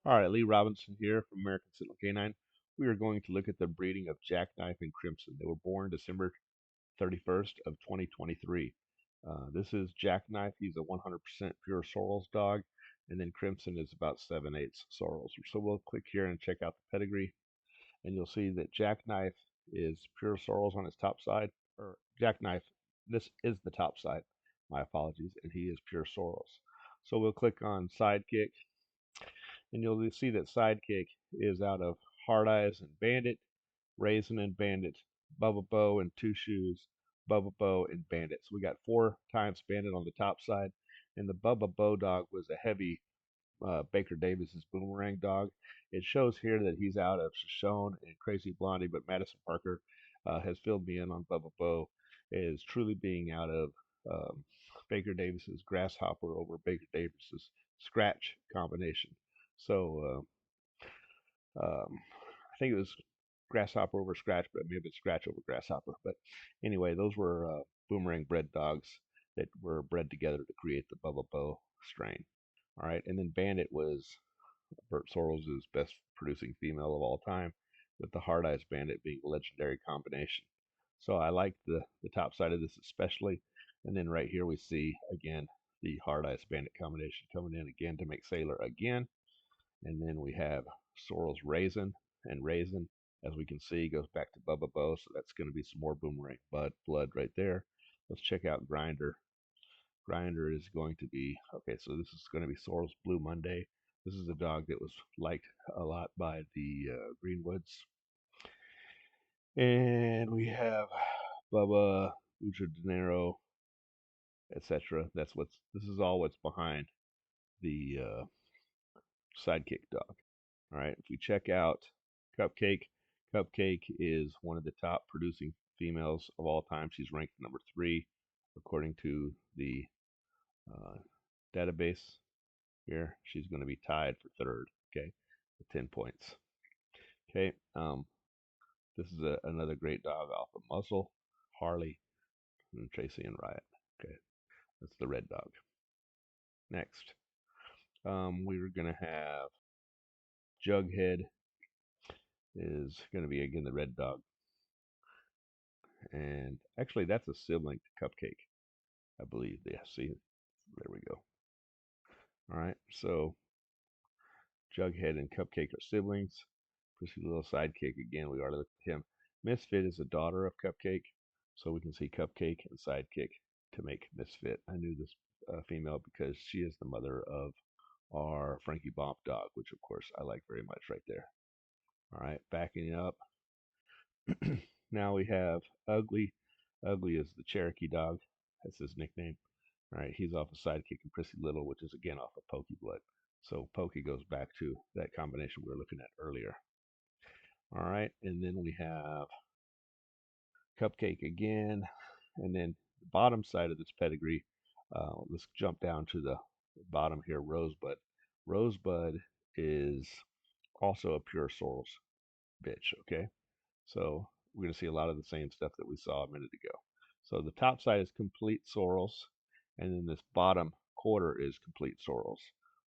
All right, Lee Robinson here from American Sentinel Canine. We are going to look at the breeding of Jackknife and Crimson. They were born December 31st of 2023. This is Jackknife. He's a 100% pure Sorrells dog, and then Crimson is about 7/8 Sorrells. So we'll click here and check out the pedigree, and you'll see that Jackknife is pure Sorrells on his top side, or Jackknife. This is the top side. My apologies, and he is pure Sorrells. So we'll click on Sidekick, and you'll see that Sidekick is out of Hard Eyes and Bandit, Raisin and Bandit, Bubba Bow and Two Shoes, Bubba Bow and Bandit. So we got 4 times Bandit on the top side, and the Bubba Bow dog was a heavy Baker Davis's Boomerang dog. It shows here that he's out of Shoshone and Crazy Blondie, but Madison Parker has filled me in on Bubba Bow is truly being out of um, Baker Davis's Grasshopper over Baker Davis's Scratch combination. So I think it was Grasshopper over Scratch, but maybe it's Scratch over Grasshopper. But anyway, those were Boomerang bred dogs that were bred together to create the Bubba Bow strain. All right, and then Bandit was Bert Sorrells' best producing female of all time, with the Hard Eyes Bandit being a legendary combination. So I like the top side of this especially. And then right here we see again the Hard Eyes Bandit combination coming in again to make Sailor again. And then we have Sorrells Raisin, and Raisin, as we can see, goes back to Bubba Bow, so that's going to be some more Boomerang blood right there. Let's check out Grinder. Grinder is going to be, okay, so this is going to be Sorrells Blue Monday. This is a dog that was liked a lot by the Greenwoods. And we have Bubba, Lucha Dinero, etc. This is all what's behind the sidekick dog. All right, if we check out Cupcake, Cupcake is one of the top producing females of all time. She's ranked number 3 according to the uh, database here. She's going to be tied for third, okay, with 10 points. Okay, this is another great dog off of Muscle, Harley, and Tracy and Riot. Okay, that's the red dog. Next, we're going to have Jughead is going to be again the red dog. And actually, that's a sibling to Cupcake, I believe. Yeah, see, there we go. All right, so Jughead and Cupcake are siblings. Prissy Little Sidekick, again, we already looked at him. Misfit is a daughter of Cupcake, so we can see Cupcake and Sidekick to make Misfit. I knew this female because she is the mother of our Frankie Bomp dog, which of course I like very much right there. All right, backing up. Now we have Ugly. Ugly is the Cherokee dog. That's his nickname. All right, he's off of Sidekick and Prissy Little, which is again off of Pokey Blood. So Pokey goes back to that combination we were looking at earlier. All right, and then we have Cupcake again, and then the bottom side of this pedigree. Let's jump down to the bottom here. Rosebud. Rosebud is also a pure Sorrells bitch. Okay, so we're going to see a lot of the same stuff that we saw a minute ago. So the top side is complete Sorrells, and then this bottom quarter is complete Sorrells.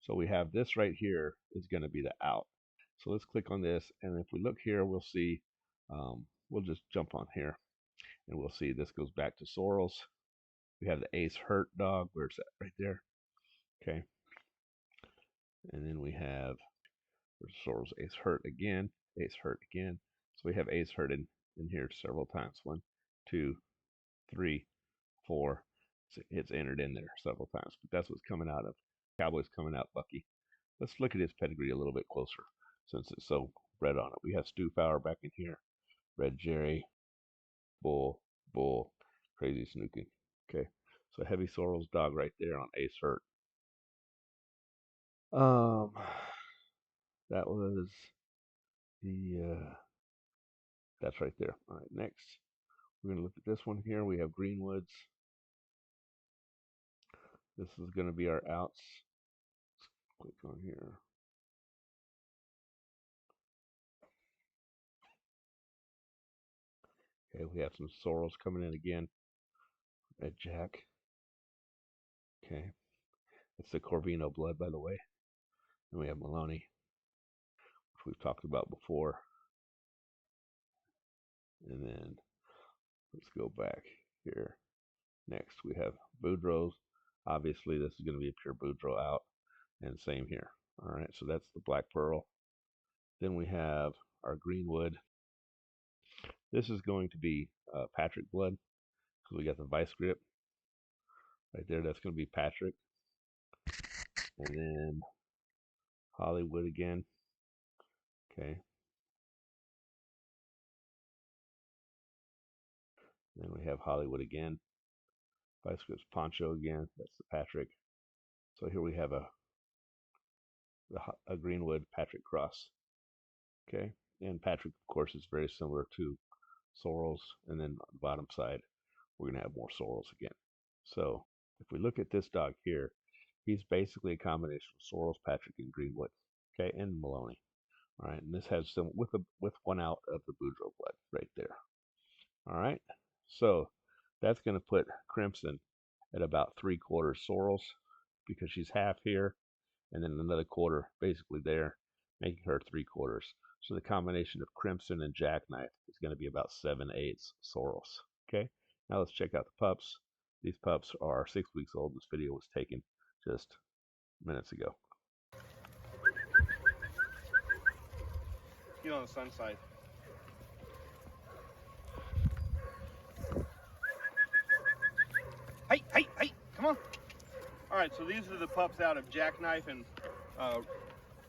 So we have this right here is going to be the out. So let's click on this, and if we look here, we'll see, we'll just jump on here, and we'll see this goes back to Sorrells. We have the Ace Hurt dog. Where's that? Right there. Okay. And then we have Sorrells Ace Hurt again. Ace Hurt again. So we have Ace Hurt in here several times. 1, 2, 3, 4. It's entered in there several times, but that's what's coming out of Cowboys coming out Bucky. Let's look at his pedigree a little bit closer since it's so red on it. We have Stu Fowler back in here, Red Jerry, Bull, Bull, Crazy Snooking. Okay, so Heavy Sorrells dog right there on Ace Hurt. Um, that was the that's right there. All right, next we're gonna look at this one here. We have Greenwoods. This is gonna be our outs. Let's click on here. Okay, we have some Sorrells coming in again. Red Jack. Okay, it's the Corvino blood, by the way. And we have Maloney. we've talked about before. And then let's go back here. Next, we have Boudreaux. Obviously, this is going to be a pure Boudreaux out, and same here. All right, so that's the black pearl. Then we have our greenwood. This is going to be Patrick blood, because we got the vice grip right there. That's going to be Patrick. And then Hollywood again. Okay. Then we have Hollywood again. Vice grip's Poncho again. That's the Patrick. So here we have a greenwood Patrick cross. Okay. And Patrick, of course, is very similar to Sorrells. And then on the bottom side, we're going to have more Sorrells again. So if we look at this dog here, he's basically a combination of Sorrells, Patrick, and Greenwood. Okay, and Maloney. All right, and this has some with one out of the Boudreaux blood right there. All right, so that's going to put Crimson at about 3/4 Sorrells, because she's half here, and then another quarter basically there, making her 3/4. So the combination of Crimson and Jackknife is going to be about 7/8 Sorrells. Okay, now let's check out the pups. These pups are 6 weeks old. This video was taken just minutes ago. Get on the sun side. Hey, hey, hey, come on. All right, so these are the pups out of Jackknife and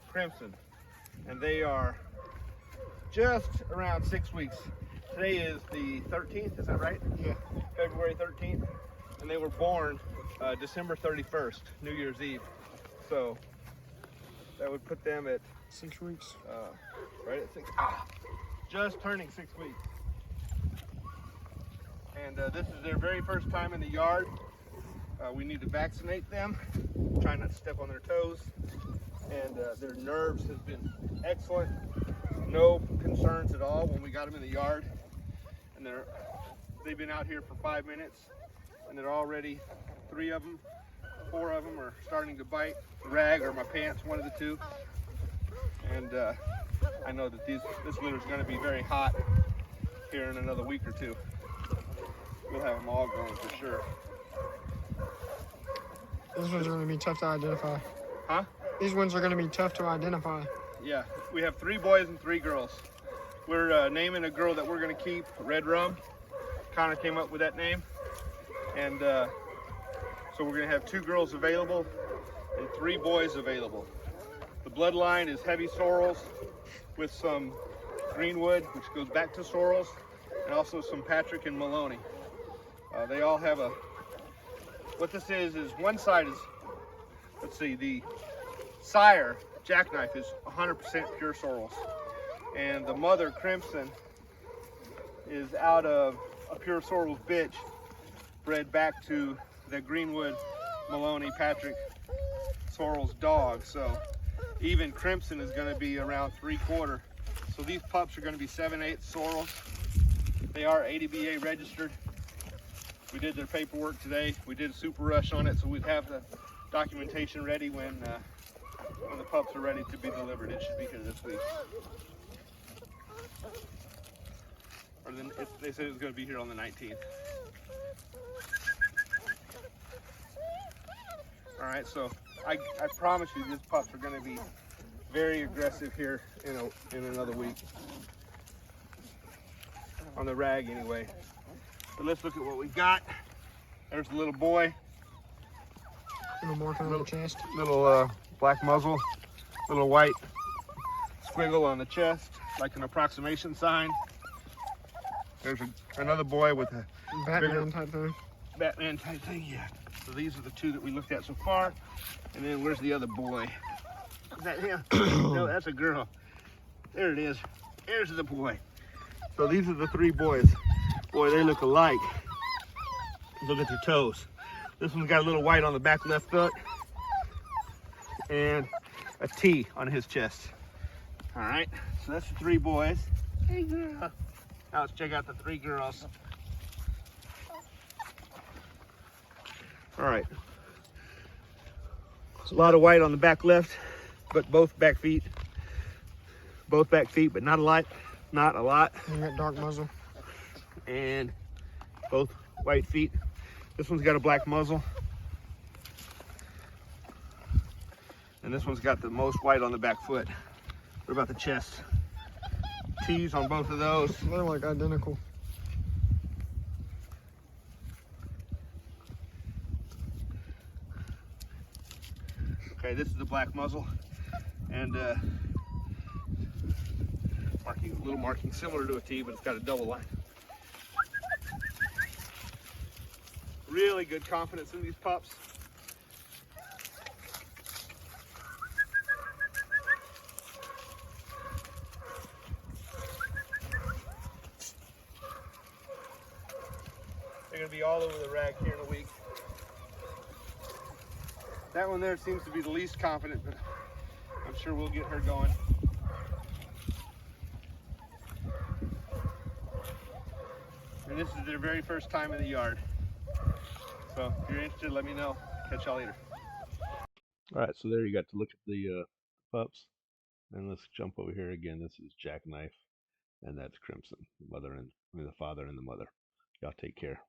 Crimson. And they are just around 6 weeks. Today is the 13th, is that right? Yeah. February 13th. And they were born December 31st, New Year's Eve. So that would put them at 6 weeks. Right at 6. Just turning 6 weeks. And this is their very first time in the yard. We need to vaccinate them. Try not to step on their toes. And their nerves has been excellent. No concerns at all when we got them in the yard. And they've been out here for 5 minutes, and they're already 4 of them are starting to bite the rag or my pants, one of the two. And I know that this litter is going to be very hot here in another week or two. We'll have them all going for sure. These ones are going to be tough to identify. Huh? These ones are going to be tough to identify. Yeah, we have 3 boys and 3 girls. We're naming a girl that we're going to keep Red Rum. Connor came up with that name. And so we're going to have 2 girls available and 3 boys available. The bloodline is heavy Sorrells with some Greenwood, which goes back to Sorrells, and also some Patrick and Maloney. They all have what this is one side is, let's see, the sire, Jackknife, is 100% pure Sorrells. And the mother, Crimson, is out of a pure Sorrells bitch, bred back to the Greenwood, Maloney, Patrick, Sorrells dog. So even Crimson is going to be around 3/4. So these pups are going to be 7/8 Sorrells. They are ADBA registered. We did their paperwork today. We did a super rush on it, so we'd have the documentation ready when the pups are ready to be delivered. It should be here this week. Or then they said it was going to be here on the 19th. All right, so I promise you these pups are going to be very aggressive here in another week. On the rag anyway. But let's look at what we've got. There's the little boy. Little mark on the chest. Little black muzzle. Little white squiggle on the chest, like an approximation sign. There's another boy with a Batman type thing. Batman type thing, yeah. So these are the 2 that we looked at so far. And then where's the other boy? Is that him? No, that's a girl. There it is. There's the boy. So these are the 3 boys. Boy, they look alike. Look at their toes. This one's got a little white on the back left foot and a T on his chest. All right, so that's the 3 boys. Hey, girl. Now let's check out the 3 girls. All right. There's a lot of white on the back left, but both back feet. both back feet, but not a lot. Not a lot. You got dark muzzle. And both white feet. This one's got a black muzzle. And this one's got the most white on the back foot. What about the chest? T's on both of those. They're like identical. Okay, this is the black muzzle. And marking, a little marking similar to a T, but it's got a double line. Really good confidence in these pups. They're gonna be all over the rag here in a week. That one there seems to be the least confident, but I'm sure we'll get her going. And this is their very first time in the yard. So if you're interested, let me know. Catch y'all later. All right, so there you got to look at the pups. And let's jump over here again. This is Jackknife, and that's Crimson, the father and the mother. Y'all take care.